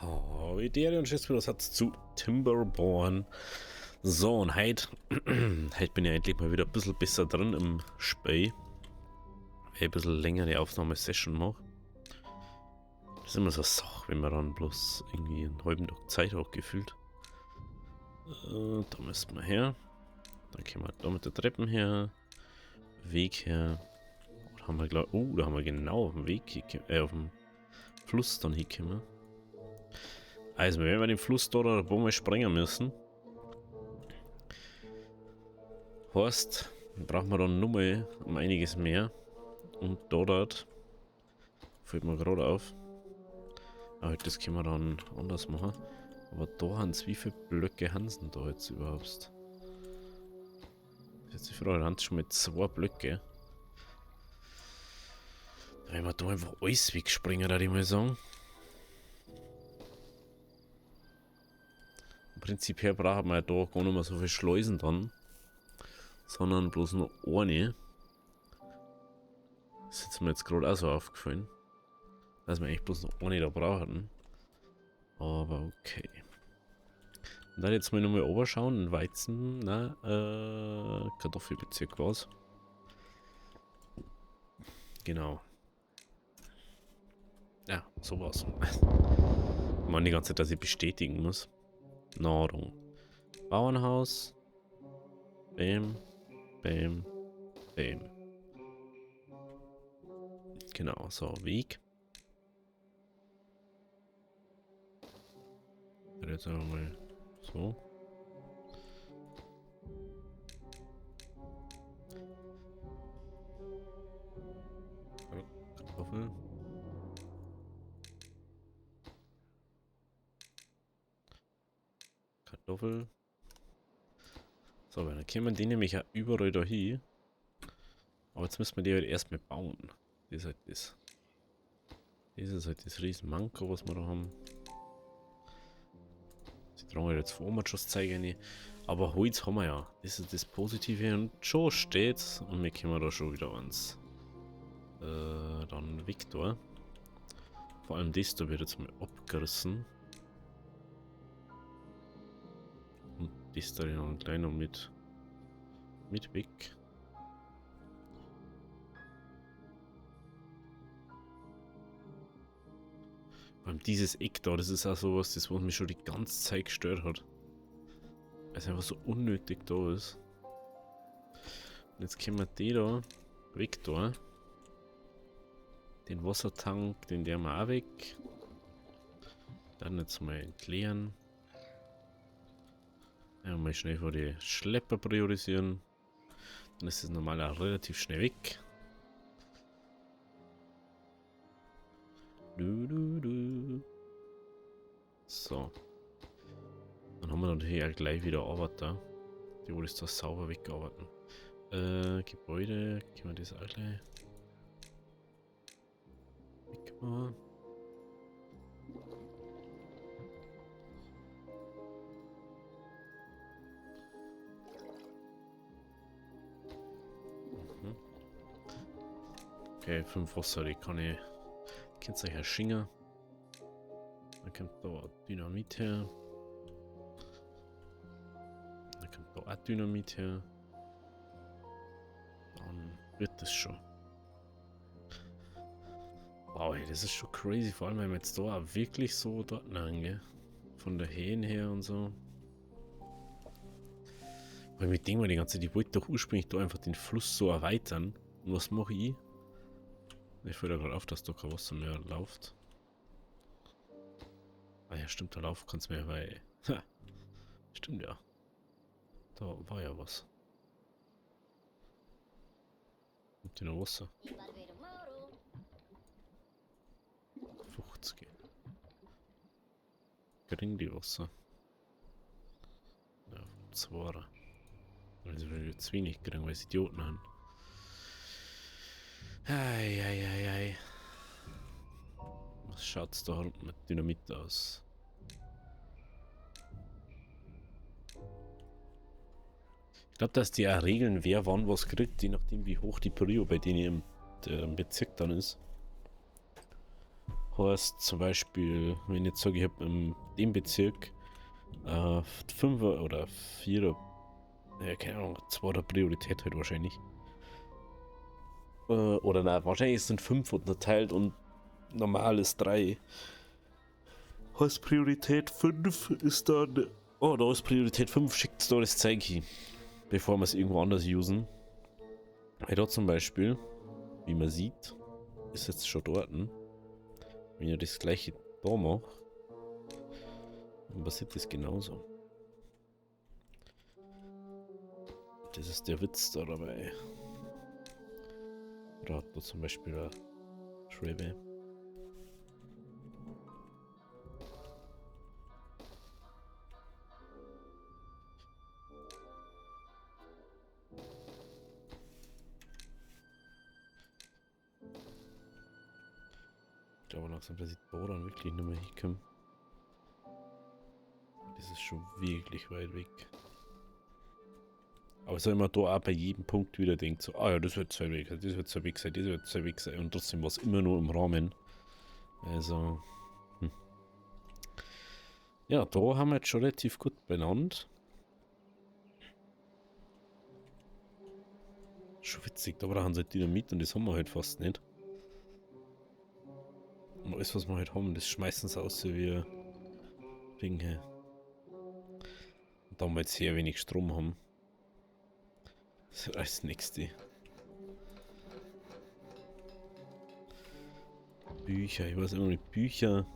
Heute und Schiffsbüros zu Timberborn. So, und heute bin ich endlich mal wieder ein bisschen besser drin im Spiel. Weil ich ein bisschen länger die Aufnahmesession mache. Das ist immer so eine Sache, wenn man dann bloß irgendwie einen halben Tag Zeit hat, gefühlt. Da müssen wir her. Dann können wir da mit der Treppen her. Weg her. Da haben wir, da haben wir genau auf dem Weg, auf dem Fluss dann hingekommen. Also, wenn wir den Fluss da oder wo wir springen müssen. Heißt, brauchen wir dann nochmal um einiges mehr. Und dort fällt mir gerade auf. Aber das können wir dann anders machen. Aber da haben sie, wie viele Blöcke haben sie denn da jetzt überhaupt? Jetzt die Frage, da haben sie schon mal 2 Blöcke. Wenn wir da einfach alles wegspringen, würde ich mal sagen. Prinzipiell brauchen wir ja da gar nicht mehr so viele Schleusen dann. Sondern bloß nur eine. Das ist mir jetzt gerade auch so aufgefallen. Dass wir eigentlich bloß noch eine da brauchen. Aber okay. Und dann jetzt mal nochmal oberschauen. Weizen, Kartoffelbezirk war's. Genau. Ja, sowas. Man die ganze Zeit, dass ich bestätigen muss. Nahrung. Bauernhaus. Bam. Bam. Bam. Genau, so, Weg. Jetzt einmal so. Kartoffel. Kartoffel. So, dann können wir den nämlich ja überall da hin. Aber jetzt müssen wir die halt erstmal bauen. Das ist halt das. Das ist halt das riesen Manko, was wir da haben. Sie tragen halt jetzt Vormatschusszeiger rein. Aber Holz haben wir ja. Das ist das Positive und schon steht's. Und wir können da schon wieder ans. Dann Victor. Vor allem das da wird jetzt mal abgerissen. Und das da dann gleich noch mit weg. Vor allem dieses Eck da, das ist auch sowas, das was mich schon die ganze Zeit gestört hat. Weil es einfach so unnötig da ist. Und jetzt können wir die da weg da. Den Wassertank, den der wir auch weg. Dann jetzt mal entleeren. Ja, mal schnell vor die Schlepper priorisieren. Dann ist es normal auch relativ schnell weg. So. Dann haben wir natürlich auch gleich wieder Arbeiter. Die wollen das sauber wegarbeiten. Gebäude, können wir das auch gleich wegmachen. Okay, 5 Wasser, die kann ich. Kennt ihr ja Schinger. Dann kommt da Dynamit her. Dann kommt da auch Dynamit her. Dann wird das schon. Wow, ey, das ist schon crazy. Vor allem, wenn wir jetzt da auch wirklich so dort gell? Von der Hähn her und so. Weil ich denke mal die ganze Zeit, ich wollte doch ursprünglich da einfach den Fluss so erweitern. Und was mache ich? Ich fällt ja gerade auf, dass da kein Wasser mehr läuft. Ah ja, stimmt, da laufen kann es mehr, weil... Ha, stimmt ja. Da war ja was. Kommt hier noch Wasser? 50. Gering die Wasser. Ja, 2. Also wir jetzt wenig kriegen, weil es Idioten haben. Eieiei. Was schaut's da unten mit Dynamit aus? Ich glaube, dass die auch regeln, wer wann was kriegt, je nachdem wie hoch die Prio bei denen im Bezirk dann ist. Heißt zum Beispiel, wenn ich jetzt sage, ich habe in dem Bezirk 5er oder 4er, ja, keine Ahnung, 2er Priorität halt wahrscheinlich. Oder nein, wahrscheinlich sind 5 unterteilt und normal ist 3. Heißt Priorität 5 ist dann. Oh, da ist Priorität 5, schickt da das Zeug hin, bevor wir es irgendwo anders usen. Weil da zum Beispiel, wie man sieht, ist jetzt schon dort. Wenn ich das gleiche da mache, dann passiert das genauso. Das ist der Witz da dabei. Oder hat da zum Beispiel eine Schwebe. Ich glaube langsam, dass ich da dann wirklich nicht mehr hinkomme. Das ist schon wirklich weit weg. Aber so immer da auch bei jedem Punkt wieder denkt so, ah ja, das wird zu weg sein, das wird zu weg sein, das wird zu weg sein. Und trotzdem war es immer nur im Rahmen. Also, ja, da haben wir jetzt schon relativ gut benannt. Schon witzig, da brauchen sie halt Dynamit und das haben wir halt fast nicht. Und alles, was wir halt haben, das schmeißen sie aus, so wie Dinge. Und da wir jetzt sehr wenig Strom haben. Das ist als nächste. Bücher, ich weiß immer nicht, Bücher.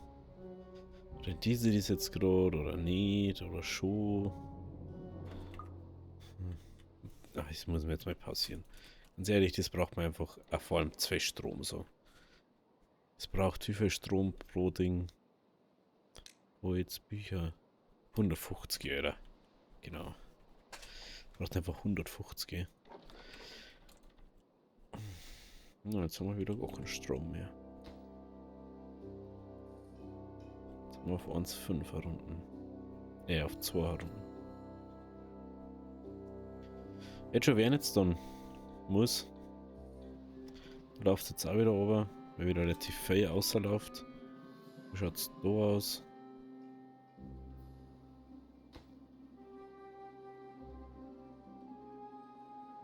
Oder diese das jetzt gerade oder nicht oder schon. Ach, das muss mir jetzt mal passieren. Ganz ehrlich, das braucht man einfach, vor allem 2 Strom so. Es braucht wie viel Strom pro Ding? Wo jetzt Bücher? 150, oder? Genau. Braucht einfach 150. Na, jetzt haben wir wieder gar keinen Strom mehr. Jetzt haben wir auf 1,5 Runden. Auf 2 Runden. Jetzt schon werden jetzt dann. Muss. Läuft jetzt auch wieder runter, weil wieder relativ viel außerläuft. Wie schaut es da aus?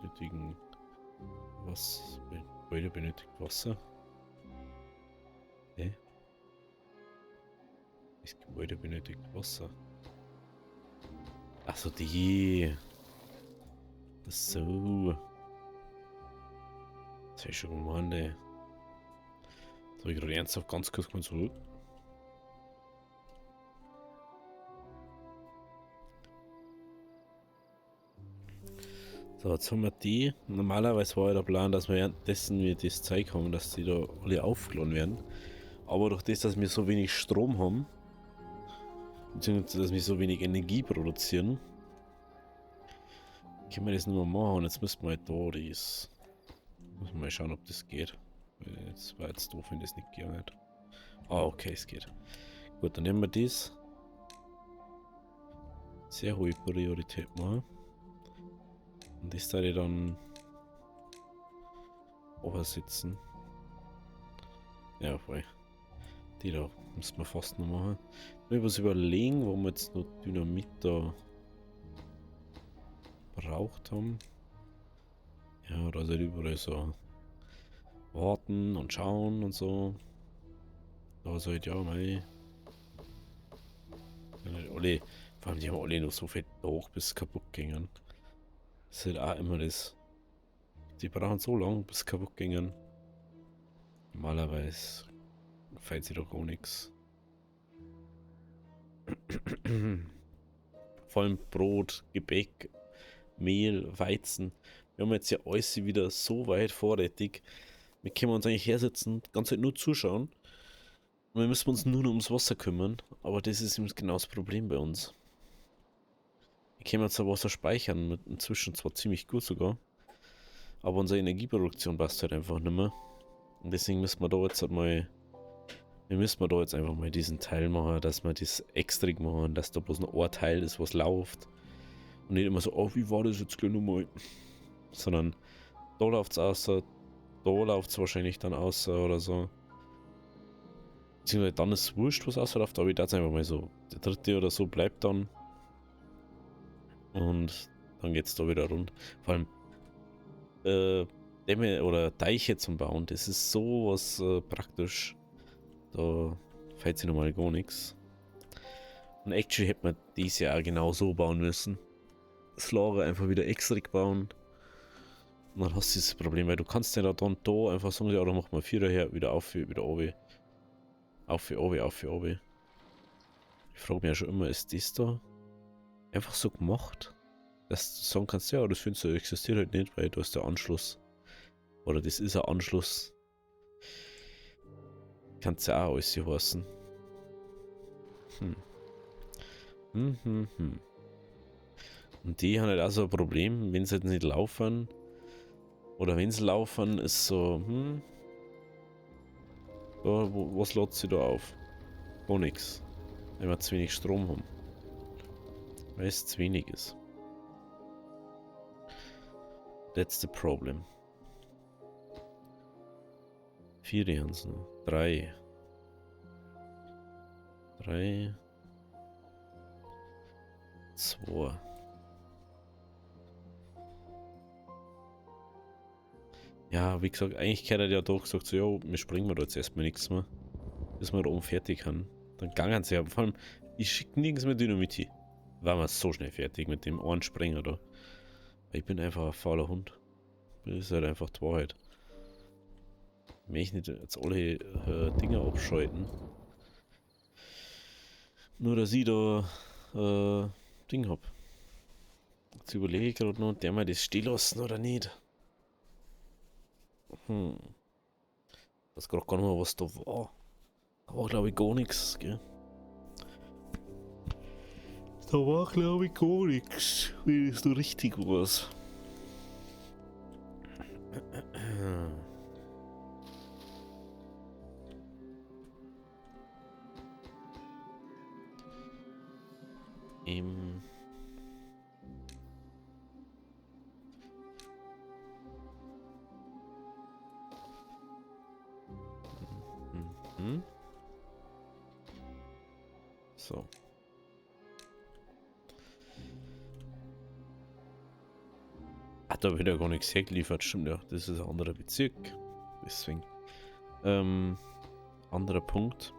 Benötigen was? Beide benötigt Wasser. Das Gebäude benötigt Wasser. Achso, die. So. Das ist schon gemeint, ey. Da habe ich gerade ernsthaft ganz kurz mal zurück. So, jetzt haben wir die. Normalerweise war ja der Plan, dass wir währenddessen wir das Zeug haben, dass die da alle aufgeladen werden. Aber durch das, dass wir so wenig Strom haben, beziehungsweise dass wir so wenig Energie produzieren, können wir das nicht mehr machen. Und jetzt müssten wir halt da das. Muss mal schauen, ob das geht. Jetzt war jetzt doof, wenn das nicht gegangen hat. Ah, okay, es geht. Gut, dann nehmen wir das. Sehr hohe Priorität machen. Und das da ich dann obersitzen. Ja, voll. Die da müssen wir fast noch machen. Nur was überlegen, wo wir jetzt noch Dynamit da braucht haben. Ja, da ist halt überall so warten und schauen und so. Da ist halt ja mei. Alle, vor allem die haben alle noch so viel hoch bis kaputt gingen. Das ist halt auch immer das. Die brauchen so lang bis kaputt gingen. Normalerweise fällt sie doch gar nichts. Vor allem Brot, Gebäck, Mehl, Weizen. Wir haben jetzt ja alles wieder so weit vorrätig. Wir können uns eigentlich hersetzen, die ganze Zeit nur zuschauen. Und wir müssen uns nur noch ums Wasser kümmern. Aber das ist eben genau das Problem bei uns. Wir können jetzt Wasser speichern, inzwischen zwar ziemlich gut sogar. Aber unsere Energieproduktion passt halt einfach nicht mehr. Und deswegen müssen wir da jetzt halt mal. Wir müssen da jetzt einfach mal diesen Teil machen, dass wir das extra machen, dass da bloß ein Teil ist, was läuft. Und nicht immer so, oh, wie war das jetzt gleich nochmal? Sondern da läuft es außer, da läuft es wahrscheinlich dann außer oder so. Beziehungsweise dann ist es wurscht, was ausläuft, aber ich dachte einfach mal so, der dritte oder so bleibt dann. Und dann geht es da wieder rund. Vor allem Dämme oder Deiche zum Bauen, das ist sowas praktisch. Da fällt sich nochmal gar nichts. Und actually hätte man dies Jahr genau so bauen müssen. Das Lager einfach wieder extra bauen. Und dann hast du dieses Problem, weil du kannst ja dann da einfach sagen, ja, da machen wir Vierer her, wieder auf, wieder oben. Auf, oben, auf, oben. Ich frage mich ja schon immer, ist das da einfach so gemacht? Dass du sagen kannst, ja, das findest du existiert halt nicht, weil du hast der Anschluss. Oder das ist ein Anschluss. Kannst ja auch alles hier heißen. Und die haben halt auch so ein Problem, wenn sie halt nicht laufen. Oder wenn sie laufen, ist so, was lädt sie da auf? Gar nichts. Wenn wir zu wenig Strom haben. Weil es zu wenig ist. That's the problem. 4 Jans noch. 3. 3. 2. Ja, wie gesagt, eigentlich hätte er ja doch gesagt, so, ja, wir springen da jetzt erstmal nichts mehr. Bis wir da oben fertig haben. Dann gangen sie ja. Vor allem, ich schicke nirgends mehr Dynamit hin. Waren wir so schnell fertig mit dem einen Sprenger da. Weil ich bin einfach ein fauler Hund. Das ist halt einfach die Wahrheit. Ich möchte nicht jetzt alle Dinger abschalten. Nur, dass ich da Ding hab. Jetzt überlege ich gerade noch, der mal das stehen lassen oder nicht. Ich weiß gerade gar nicht mehr, was da war. Da war, glaube ich, gar nichts, gell? Da war, glaube ich, gar nichts, wenn es so richtig war. Im So. Ah, da wird ja gar nichts hergeliefert, stimmt ja. Das ist ein anderer Bezirk. Deswegen. Anderer Punkt.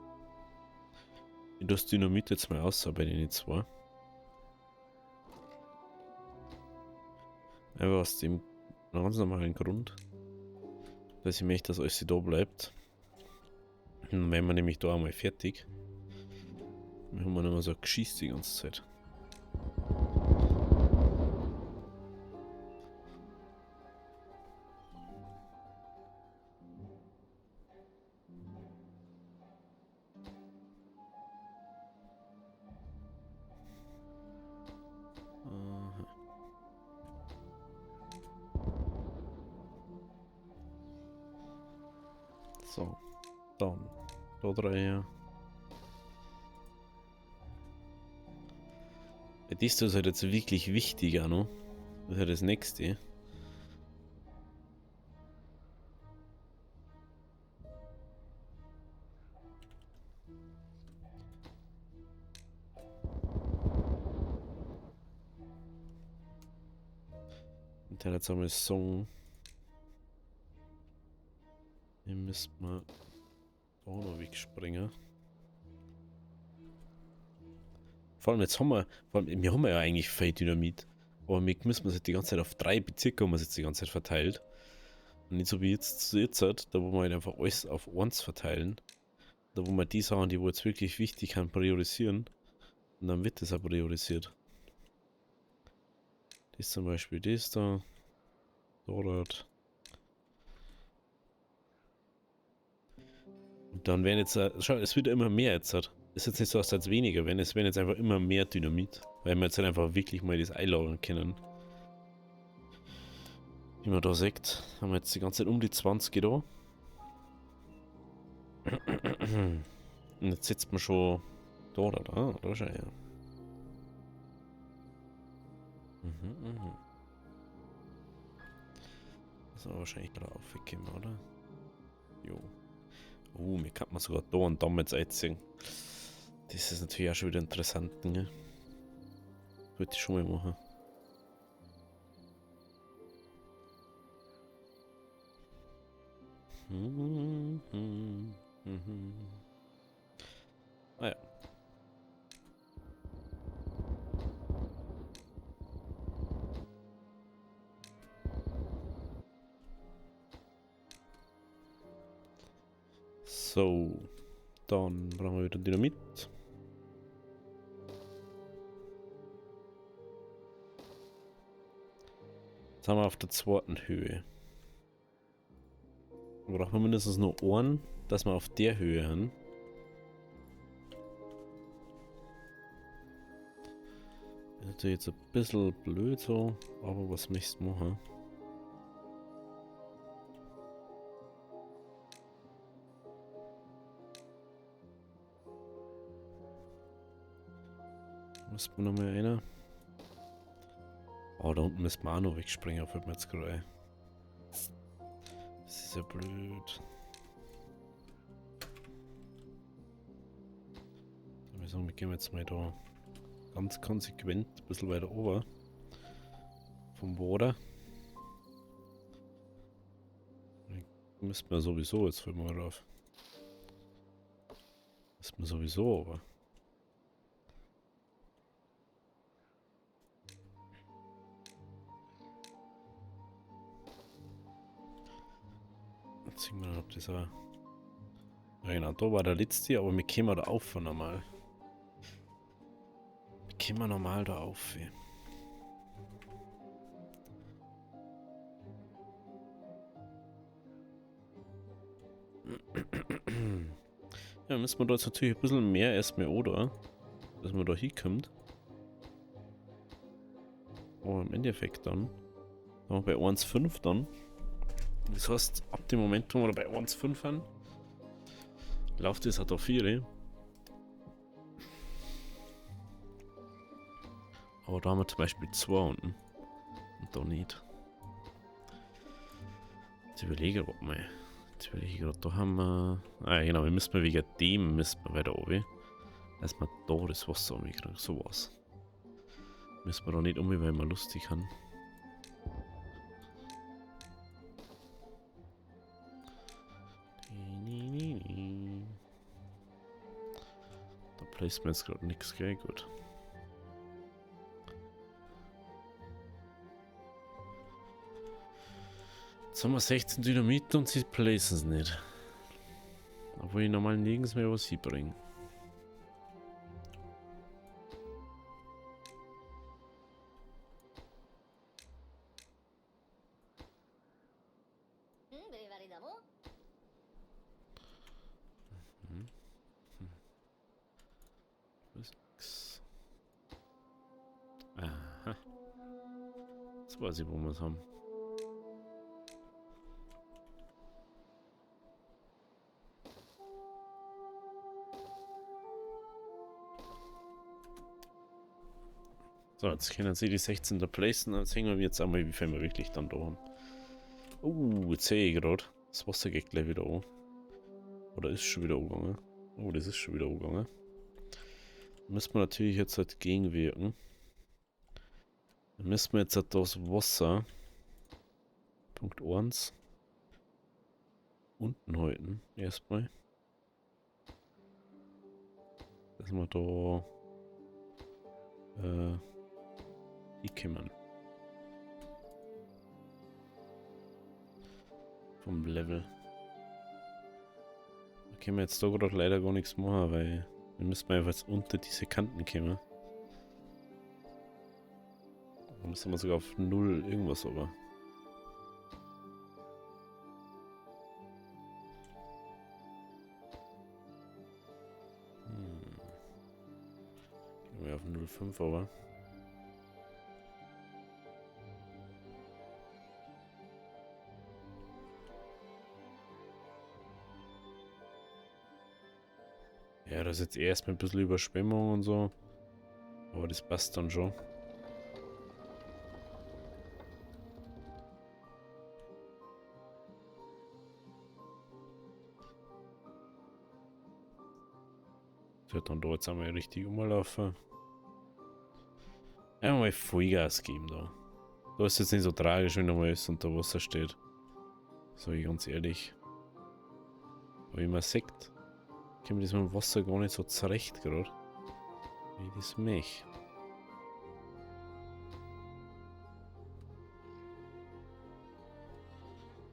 Ich das Dynamit jetzt mal aus bei den zwei. Einfach aus dem ganz normalen Grund, dass ich möchte, dass alles da bleibt. Dann wären wir nämlich da einmal fertig. Wir haben nicht mehr so Geschiss die ganze Zeit. So, dann da drei. Das ist halt jetzt wirklich wichtig auch noch. Das ist ja das nächste. Und dann jetzt einmal Song. Hier müssen wir da noch wegspringen. Vor allem jetzt haben wir, wir haben ja eigentlich viel Dynamit. Aber wir müssen es halt die ganze Zeit auf 3 Bezirke haben wir es jetzt die ganze Zeit verteilt. Und nicht so wie jetzt halt, da wo wir halt einfach alles auf 1 verteilen. Da wo wir die Sachen, die wo jetzt wirklich wichtig sind, priorisieren. Und dann wird das auch priorisiert. Das ist zum Beispiel das da. Dort. Und dann werden jetzt, schau, es wird immer mehr jetzt. Ist jetzt nicht so, als jetzt weniger, wenn es werden jetzt einfach immer mehr Dynamit. Weil wir jetzt halt einfach wirklich mal das einlagern können. Wie man da sieht, haben wir jetzt die ganze Zeit um die 20 da. Und jetzt sitzt man schon da oder da. Da schon, ja. Das soll wahrscheinlich gerade aufgekommen, oder? Jo. Mir kann man sogar da und da mit einziehen. Das ist natürlich auch schon wieder interessant, ne? Würde ich schon mal machen. Ah ja. So, dann brauchen wir wieder Dynamit. Jetzt haben wir auf der zweiten Höhe. Wir brauchen mindestens nur einen, dass wir auf der Höhe haben. Das ist jetzt ein bisschen blöd so, aber was möchtest du machen? Müssen wir noch mal einer? Oh, da unten müssen wir auch noch wegspringen, fällt mir jetzt gerade ein. Das ist ja blöd. Ich würde sagen, wir gehen jetzt mal da ganz konsequent ein bisschen weiter oben. Vom Boden. Müssen wir sowieso, jetzt fällt mir drauf. Müssen wir sowieso, aber. Jetzt sehen wir noch, ob das auch. Ja genau, da war der letzte, aber wir kommen da auf normal. Wir kommen normal da auf. Ey. Ja, müssen wir da jetzt natürlich ein bisschen mehr erstmal, oder? Dass man da hinkommt. Aber im Endeffekt dann. Sind wir bei 1,5 dann. Das heißt, ab dem Moment, wo wir bei 1,5 haben, läuft das halt auf 4. Aber da haben wir zum Beispiel 2 unten. Und da nicht. Jetzt überlege ich gerade mal. Da haben wir. Ah genau, wir müssen wegen dem weiter oben. Dass wir da das Wasser umkriegen. Sowas. Müssen wir da nicht weil wir lustig haben. Da placen wir jetzt gerade nichts, gell? Gut. Jetzt haben wir 16 Dynamit und sie placen es nicht. Obwohl ich normal nirgends mehr was hinbringe. Aha. Jetzt weiß ich, wo wir es haben. So, jetzt können sie die 16 da placen. Jetzt hängen wir jetzt einmal, wie viel wir wirklich dann da haben. Jetzt sehe ich gerade. Das Wasser geht gleich wieder an. Oder ist schon wieder angegangen? Oh, das ist schon wieder angegangen. Da müssen wir natürlich jetzt halt gegenwirken. Dann müssen wir jetzt halt das Wasser. Punkt 1. Unten halten. Erstmal. Dass wir da. Hinkommen. Vom Level. Da können wir jetzt da gerade leider gar nichts machen, weil wir müssen einfach jetzt unter diese Kanten kommen. Da müssen wir sogar auf 0 irgendwas aber. Gehen wir auf 0,5 aber. Ja, das ist jetzt erstmal ein bisschen Überschwemmung und so. Aber das passt dann schon. wird dann da jetzt einmal richtig umlaufen. Einmal Vollgas geben da. Da ist jetzt nicht so tragisch, wenn da mal ist unter Wasser steht. Sag ich ganz ehrlich. Aber wie man sieht, kommt das mit dem Wasser gar nicht so zurecht gerade. Wie ich das möchte.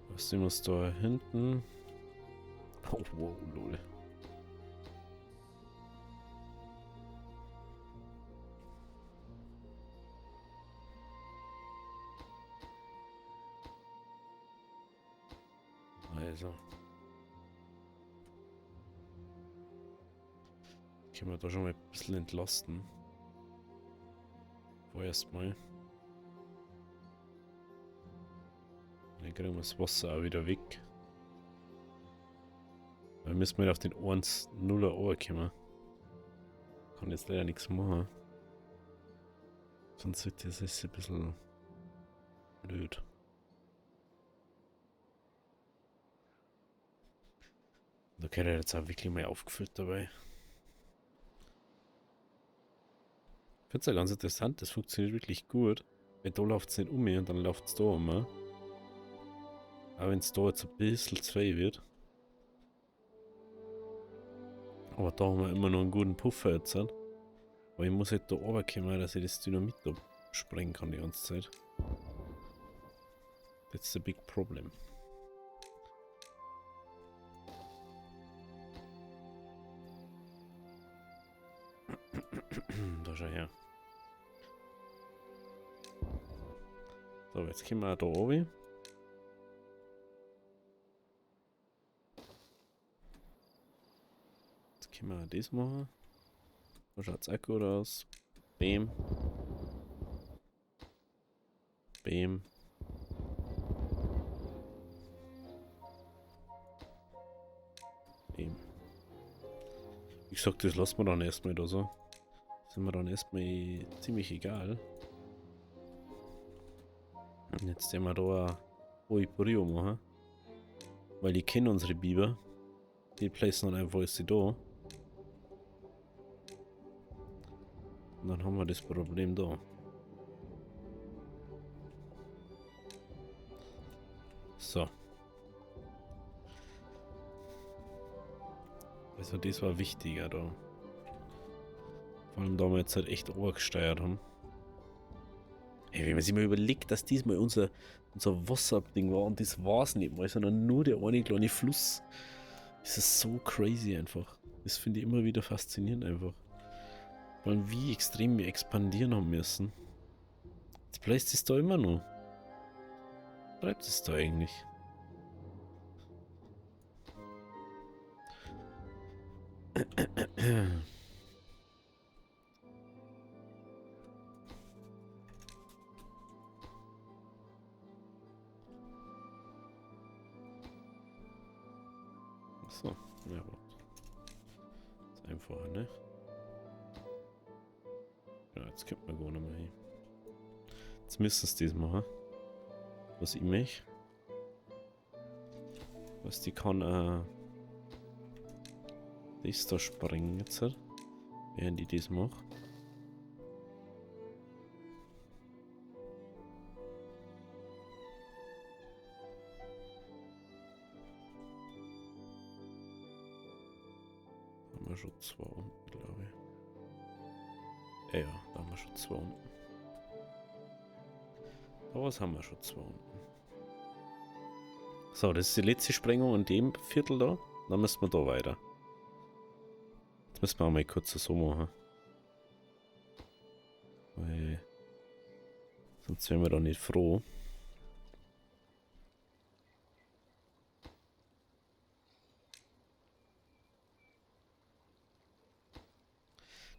Was sehen wir da hinten? Oh, wow, lol. Also. Können wir da schon mal ein bisschen entlasten. Vorerst mal. Dann kriegen wir das Wasser auch wieder weg. Dann müssen wir auf den 1-0er Ohr kommen. Kann jetzt leider nichts machen. Sonst wird das ein bisschen blöd. Da geht er jetzt auch wirklich mal aufgefüllt dabei. Ich finde es ja ganz interessant, das funktioniert wirklich gut. Weil da läuft es nicht um und dann läuft es da um. Auch wenn es da jetzt ein bisschen zwei wird. Aber da haben wir immer noch einen guten Puffer jetzt. Aber ich muss halt da runterkommen, dass ich das Dynamit da sprengen kann die ganze Zeit. That's the big problem. Da schau her. So, jetzt kommen wir auch da oben. Jetzt können wir auch das machen. Da schaut es auch gut aus. Bam. Bam. Bam. Wie gesagt, das lassen wir dann erstmal da so. Das ist mir dann erstmal ziemlich egal. Und jetzt sehen wir da Oipurio machen. Weil die kennen unsere Biber. Die placen dann einfach sie da. Und dann haben wir das Problem da. So. Also das war wichtiger da. Vor allem da wir jetzt halt echt obergesteuert haben. Ey, wenn man sich mal überlegt, dass diesmal unser Wasserding war und das war's nicht mal, sondern nur der eine kleine Fluss. Das ist so crazy einfach. Das finde ich immer wieder faszinierend einfach. Vor allem wie extrem wir expandieren haben müssen. Jetzt bleibt es da immer noch. Bleibt es da eigentlich? So, ja, ist einfacher, ne? Ja, jetzt könnte man gar nicht mehr hin. Jetzt müssen es das machen. Was ich möchte. Was die kann, das da springen jetzt, während ich das mache. Haben wir schon zwei unten, glaube ich. Ja, da haben wir schon zwei unten. Da was haben wir schon zwei unten. So, das ist die letzte Sprengung in dem Viertel da. Dann müssen wir da weiter. Jetzt müssen wir auch mal kurz so machen. Weil sonst wären wir da nicht froh.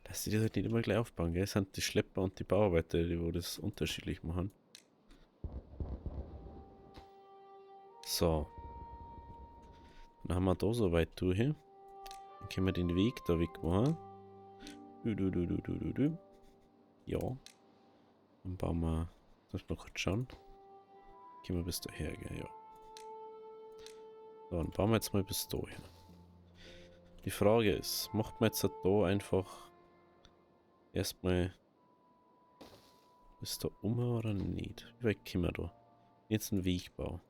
Dass die das halt nicht immer gleich aufbauen, gell? Es sind die Schlepper und die Bauarbeiter, die wo das unterschiedlich machen. So. Dann haben wir da so weit durch. Dann können wir den Weg da weg machen. Ja. Dann bauen wir. Lass mal kurz schauen. Können wir bis daher, gell? Ja. So, dann bauen wir jetzt mal bis dahin. Die Frage ist, macht man jetzt da einfach erstmal ist da um oder nicht? Wie weit können wir da? Jetzt ein Wegbau.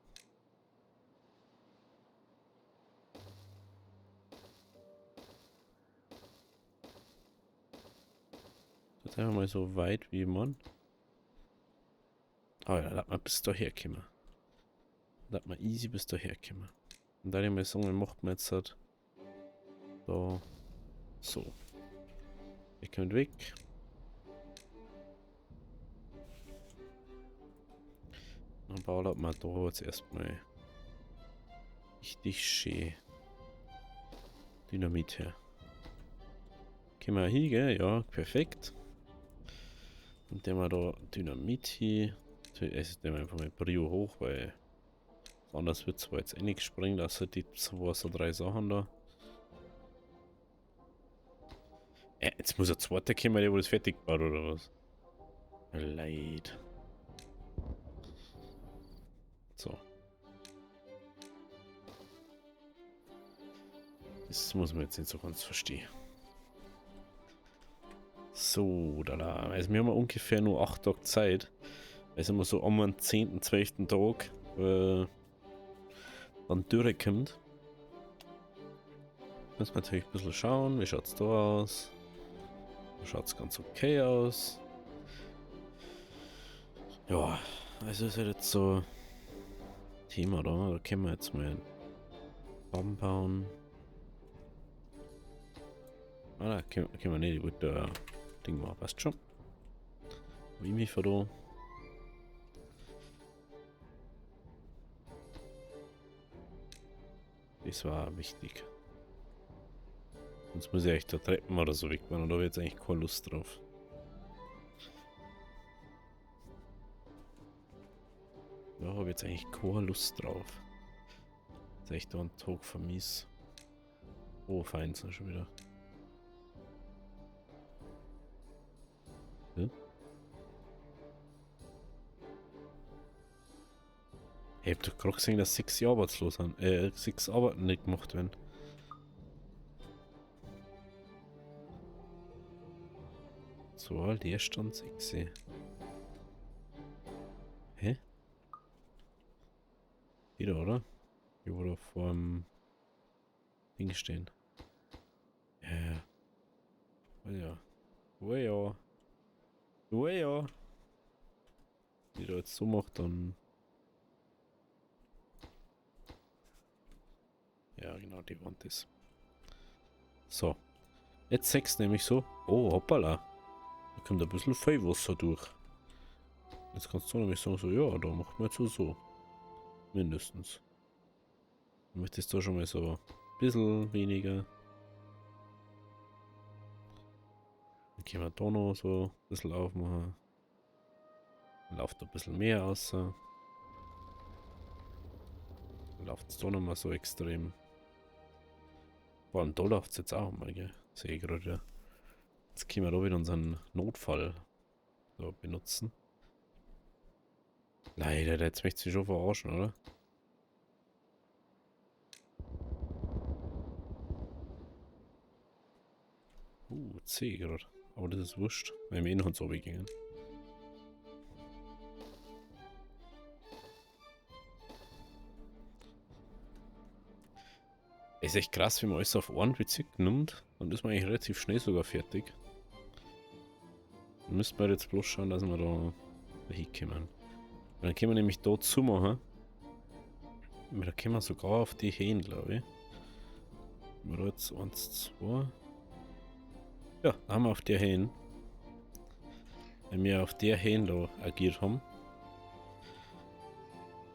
Das einfach mal so weit wie man. Ah ja, lass mal bis daher kommen. Lass mal easy bis daher kommen. Und da ich mal sagen, macht man jetzt halt da so. Ihr kommt weg. Dann baut man da jetzt erstmal richtig schön Dynamit her. Können wir hier, gell? Ja, perfekt. Und dann wir da Dynamit hier. Es nehmen wir einfach mal Brio hoch, weil anders wird zwar jetzt eh nicht gesprengt, außer die zwei, so 3 Sachen da. Jetzt muss ein zweiter kommen, der wo das fertig baut, oder was? Leid. So. Das muss man jetzt nicht so ganz verstehen. So, da. Also wir haben ungefähr nur 8 Tage Zeit. Also immer so am 10., 12. Tag dann durchkommt. Müssen wir natürlich ein bisschen schauen, wie schaut es da aus. Da schaut es ganz okay aus. Ja, also ist halt jetzt so Thema da. Da können wir jetzt mal einen Baum bauen. Ah, da können wir nicht. Ich wollte da Ding machen. Passt schon. Wie mich da. Das war wichtig. Sonst muss ich echt da Treppen oder so wegmachen. Und da habe ich jetzt eigentlich keine Lust drauf. Da habe ich jetzt eigentlich keine Lust drauf. Jetzt echt da einen Tag vermiss. Oh, fein sind schon wieder. Hm? Ich hab doch gerade gesehen, dass 6 arbeitslos sind. 6 Arbeiten nicht gemacht werden. So, der stand 6. Hä? Wieder, oder? Hier wo da vor dem Ding stehen. Ja. Oh ja. Oh ja. Oh ja. Die da jetzt so macht, dann. Ja, genau, die Wand ist. So. Jetzt 6 nämlich so. Oh, hoppala. Da kommt ein bisschen Feuerwasser durch. Jetzt kannst du nämlich sagen, so, ja, da machen wir jetzt so. Mindestens. Dann möchtest du schon mal so ein bisschen weniger. Dann können wir da noch so ein bisschen aufmachen. Dann läuft ein bisschen mehr aus. Dann läuft es da noch mal so extrem. Vor allem da läuft es jetzt auch mal, gell? Sehe ich gerade, ja. Jetzt können wir da wieder unseren Notfall so benutzen. Leider, der jetzt möchte sich schon verarschen, oder? Sehe ich gerade. Aber das ist wurscht, weil wir eh noch ins Obi gingen. Es ist echt krass, wie man alles auf einen Bezirk nimmt. Dann ist man eigentlich relativ schnell sogar fertig. Dann müssten wir jetzt bloß schauen, dass wir da hinkommen. Dann können wir nämlich da zumachen. Da können wir sogar auf die Hähn, glaube ich. Wir da jetzt 1, 2. Ja, da haben wir auf der Hähn. Wenn wir auf der Hähn da agiert haben.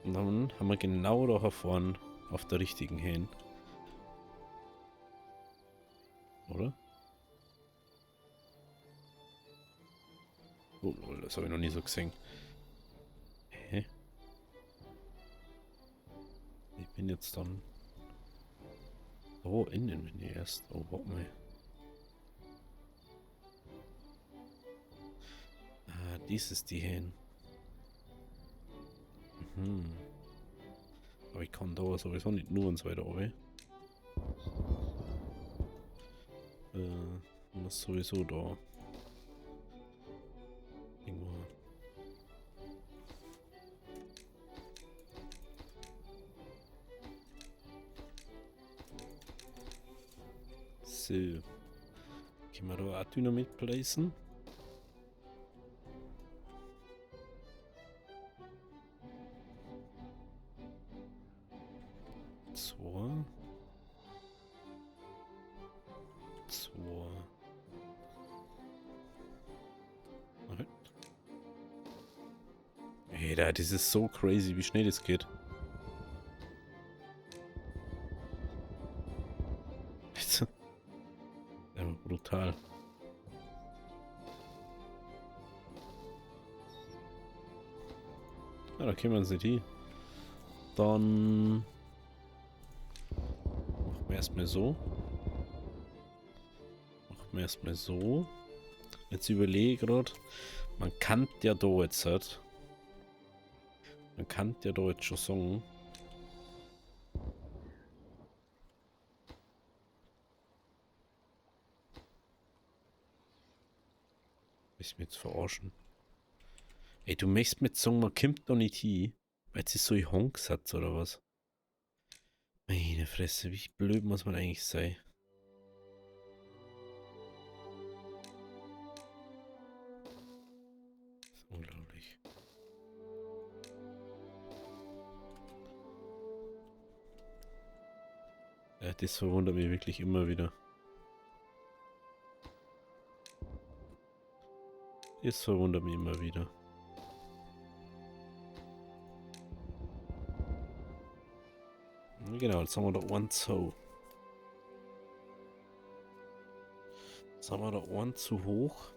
Und dann haben wir genau da vorne auf der richtigen Hähn. Oder? Oh, das habe ich noch nie so gesehen. Hä? Ich bin jetzt dann. Oh, innen bin ich erst. Oh, warte mal. Ah, dies ist die Hähn. Mhm. Aber ich kann da sowieso nicht nur und so weiter runter. wir es sowieso da. Irgendwo. So. Können wir da auch Dynamit placen? So. Okay. Ey, das ist so crazy, wie schnell das geht. Ja, brutal. Ja, da können wir uns nicht hin. Dann machen wir erstmal so. Jetzt überlege ich gerade, man kann ja da jetzt halt. Man kann ja da jetzt schon sagen. Willst du mich jetzt verarschen? Ey, du möchtest mit sagen, man kommt da nicht hin. Weil jetzt ist so ein Honksatz oder was? Meine Fresse, wie blöd muss man eigentlich sein? Das ist unglaublich. Ja, das verwundert mich wirklich immer wieder. Das verwundert mich immer wieder. Genau, jetzt haben wir da einen zu. Jetzt haben wir da einen zu hoch.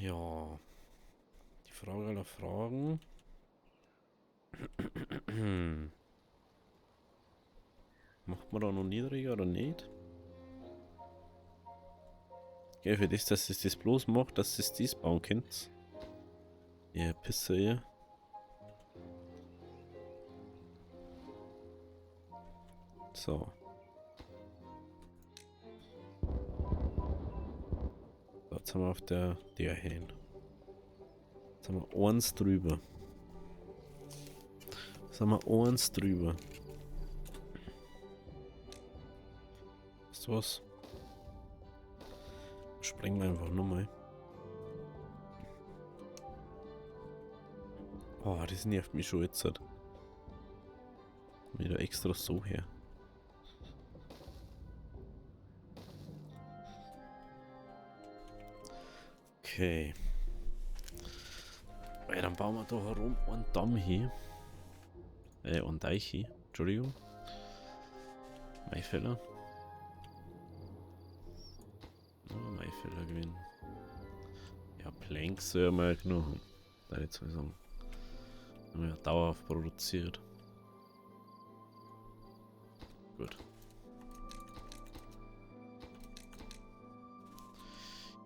Ja. Die Frage aller Fragen. Macht man da noch niedriger oder nicht? Gell, für das, dass es das bloß macht, dass es dies bauen könnt. Ja, Pisse, ja. So. Jetzt haben wir auf der hin. Jetzt haben wir eins drüber. Jetzt haben wir eins drüber. Ist was? Sprengen wir einfach nochmal. Oh, das nervt mich schon jetzt. Wieder extra so her. Okay. Ja, dann bauen wir da herum einen Damm hier. Einen Deich hier. Entschuldigung. Mein Fehler. Oh, mein Fehler gewinnen. Ja, Planks mal genug. Da jetzt mal sagen. Haben wir ja dauerhaft produziert. Gut.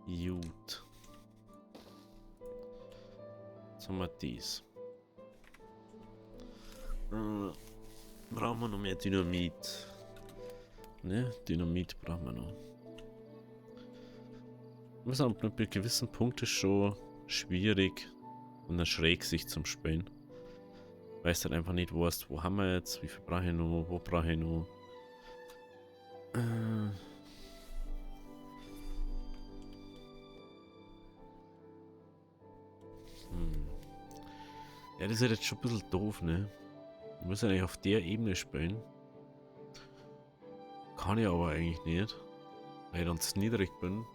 Gut. Jetzt haben wir dies. Brauchen wir noch mehr Dynamit? Ne, Dynamit brauchen wir noch. Wir sind bei gewissen Punkten schon schwierig und eine Schrägsicht zum Spielen. Weißt halt einfach nicht, wo haben wir jetzt, wie viel brauche ich noch, wo brauche ich noch. Ja, das ist halt jetzt schon ein bisschen doof, ne? Ich muss ja eigentlich auf der Ebene spielen. Kann ich aber eigentlich nicht, weil ich dann zu niedrig bin.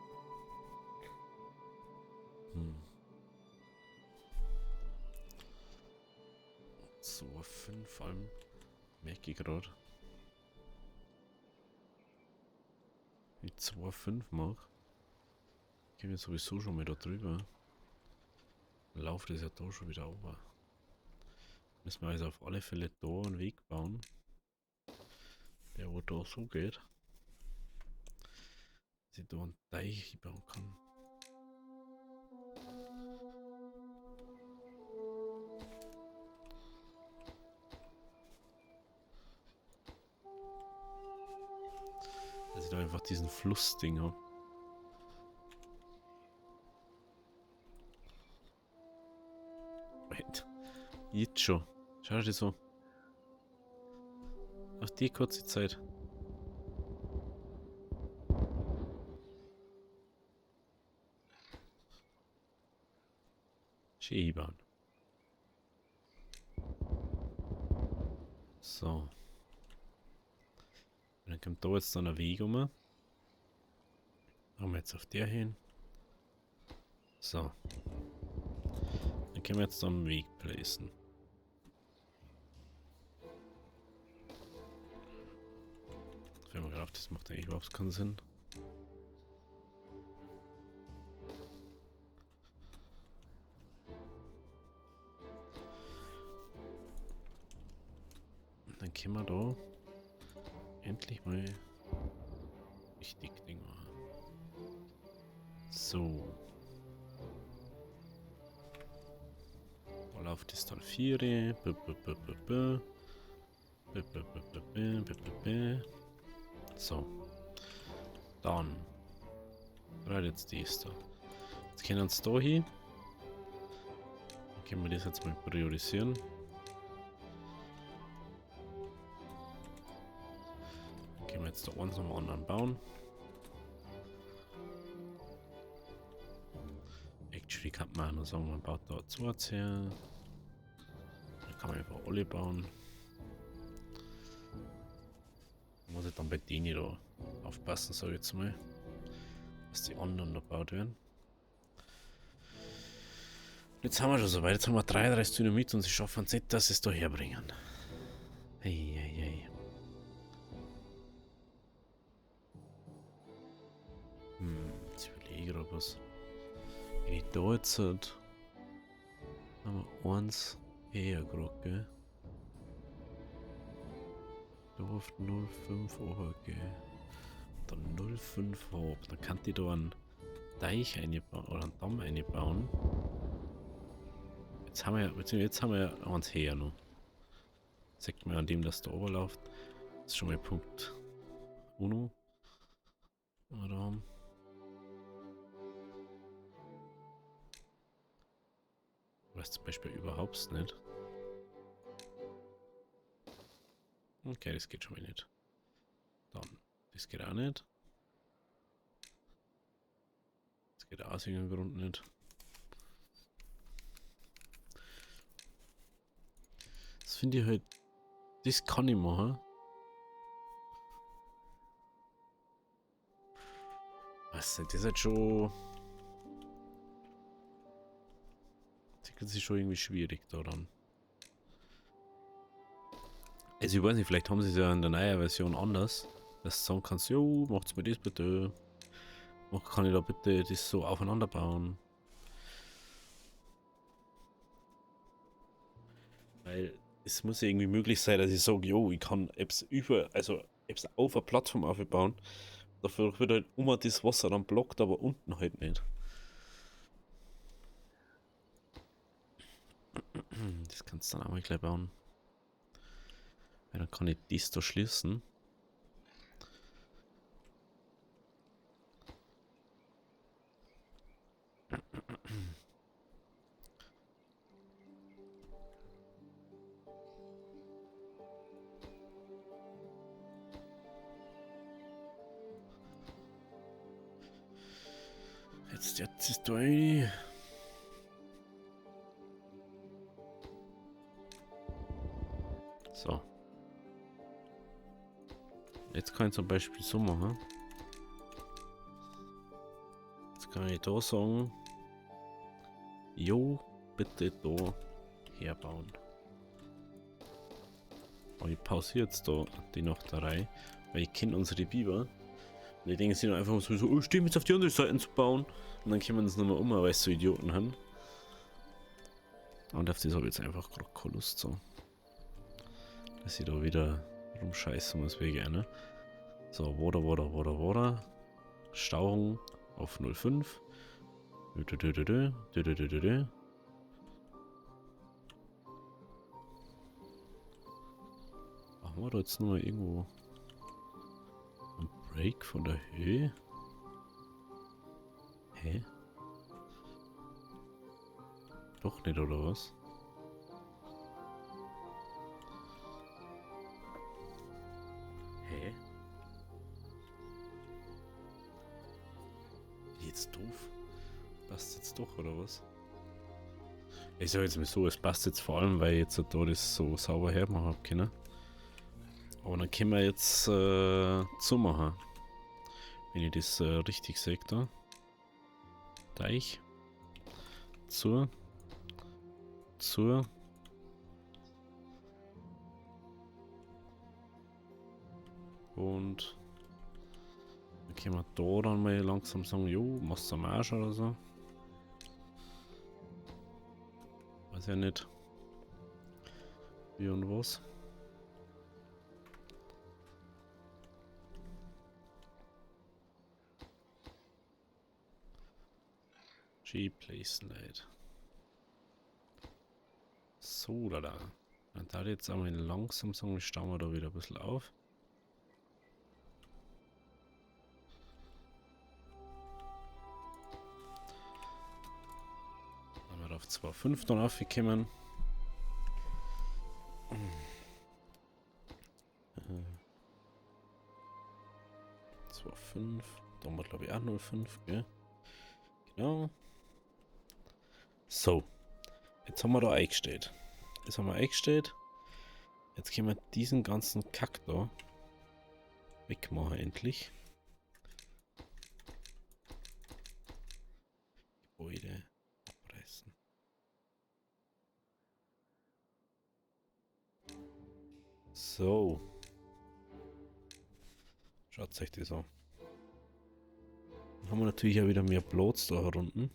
2,5 vor allem. Merke ich gerade. Wenn ich 2,5 mache, gehen wir sowieso schon mal da drüber. Lauft es ja da schon wieder over. Müssen wir also auf alle Fälle da einen Weg bauen, der wo da so geht, dass ich da einen Teich bauen kann. einfach diesen Flussdinger. Wait. Jetzt schon. Schau dir so. Auf die kurze Zeit. Skibauen. So. Dann kommt da jetzt dann ein Weg um. Machen wir jetzt auf der hin. So. Dann können wir jetzt da einen Weg placen. Wenn man gedacht, das macht eigentlich überhaupt keinen Sinn. Und dann können wir da endlich mal richtig Ding machen. So. Wo läuft das dann 4? So. Dann. Gerade jetzt dies da. Jetzt können wir uns da hin. Dann können wir das jetzt mal priorisieren. Dann können wir jetzt da eins am anderen bauen. Actually kann man auch noch sagen, man baut da 2 her. Dann kann man einfach alle bauen. Muss ich dann bei denen da aufpassen, sage ich jetzt mal, dass die anderen da gebaut werden. Jetzt haben wir schon so weit, jetzt haben wir 33 Dynamit und sie schaffen es nicht, dass sie es da herbringen. Hey, hey, hey. Jetzt überlege ich gerade was. Wenn ich da jetzt halt, haben wir 1 eher gerade, gell? Da auf 0,5 runtergehen. Dann 0,5 hoch. Dann kann ich da einen Deich einbauen oder einen Damm einbauen. Jetzt haben wir ja eins her noch. Sagt man an dem, dass der overläuft. Das ist schon mal Punkt Uno. Oder? Weiß zum Beispiel überhaupt nicht. Okay, das geht schon mal nicht. Dann, das geht auch nicht. Das geht aus irgendeinem Grund nicht. Das finde ich halt. Das kann ich machen. Was das ist halt schon. Das ist schon irgendwie schwierig daran. Also ich weiß nicht, vielleicht haben sie es ja in der neuen Version anders. Dass du sagen kannst, jo, macht's mir das bitte. Kann ich da bitte das so aufeinander bauen? Weil es muss ja irgendwie möglich sein, dass ich sage, jo, ich kann Apps Apps auf eine Plattform aufbauen. Dafür wird halt immer das Wasser dann blockt, aber unten halt nicht. Das kannst du dann auch mal gleich bauen. Weil dann kann ich das da schließen. Jetzt ist da eine. So. Jetzt kann ich zum Beispiel so machen. Jetzt kann ich da sagen, jo, bitte da herbauen. Und ich pausiere jetzt da die Nachterei, weil ich kenne unsere Biber. Und die denken sich dann einfach so, oh, stehen jetzt auf die andere Seite zu bauen. Und dann können wir uns nochmal weil sie so Idioten haben. Und auf das habe ich jetzt einfach gerade keine Lust so. Dass ich da wieder rumscheißen muss, wie gerne. So, Water. Stauung auf 0,5. Machen wir da jetzt nur mal irgendwo ein Break von der Höhe? Hä? Doch nicht, oder was? Hä? Jetzt doof? Passt jetzt doch, oder was? Ich sag jetzt mal so, es passt jetzt vor allem, weil ich jetzt da das so sauber hermachen habe können. Aber dann können wir jetzt zumachen. Wenn ich das richtig sehe da. Teich. Zu. Und dann können wir da dann mal langsam sagen, jo, machst du am Arsch oder so. Weiß ja nicht. Wie und was. G-Place Light. So, da. Dann da jetzt einmal langsam sagen, stauen wir da wieder ein bisschen auf. Dann wir auf 2,5 dann aufgekommen. 2,5. Da haben wir glaube ich auch 0,5, gell? Genau. So. Jetzt haben wir da eingestellt. Das haben wir eingestellt. Jetzt können wir diesen ganzen Kack da wegmachen endlich. Gebäude abreißen. So. Schaut euch das an. Dann haben wir natürlich auch wieder mehr Platz da unten.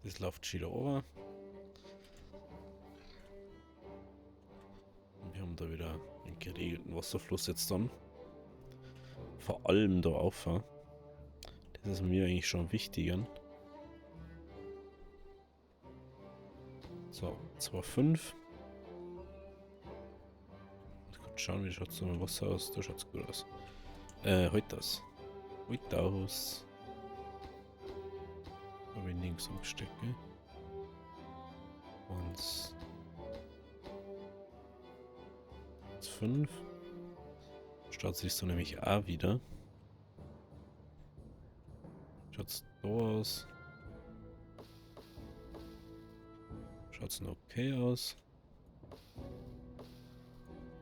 Das läuft schon wieder runter. Und wir haben da wieder einen geregelten Wasserfluss jetzt dann. Vor allem da auf. Das ist mir eigentlich schon wichtiger. So, 2,5. Ich kann schauen, wie schaut es mit Wasser aus. Da schaut es gut aus. Heute aus. Heute aus. Habe ich nirgends angesteckt, gell? Und 5. Schaut sich so nämlich auch wieder. Schaut's da aus. Schaut's noch okay aus.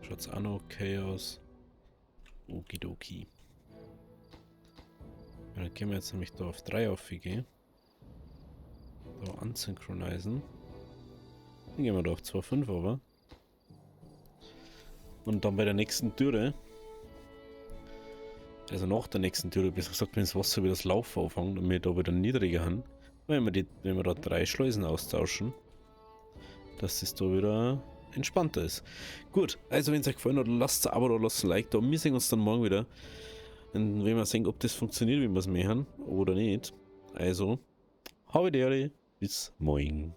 Schaut's auch noch okay aus. Okidoki. Ja, dann können wir jetzt nämlich da auf 3 aufgehen. Da unsynchronisieren. Dann gehen wir da auf 2,5 aber. Und dann bei der nächsten Türe, also nach der nächsten Türe, besser gesagt, wenn das Wasser wieder das Laufen anfängt und wir da wieder niedriger haben, wenn wir da 3 Schleusen austauschen, dass das da wieder entspannter ist. Gut, also wenn es euch gefallen hat, lasst ein Abo da, lasst ein Like da. Wir sehen uns dann morgen wieder. Und wenn wir sehen, ob das funktioniert, wie wir es machen oder nicht. Also, habe die Ehre, bis morgen.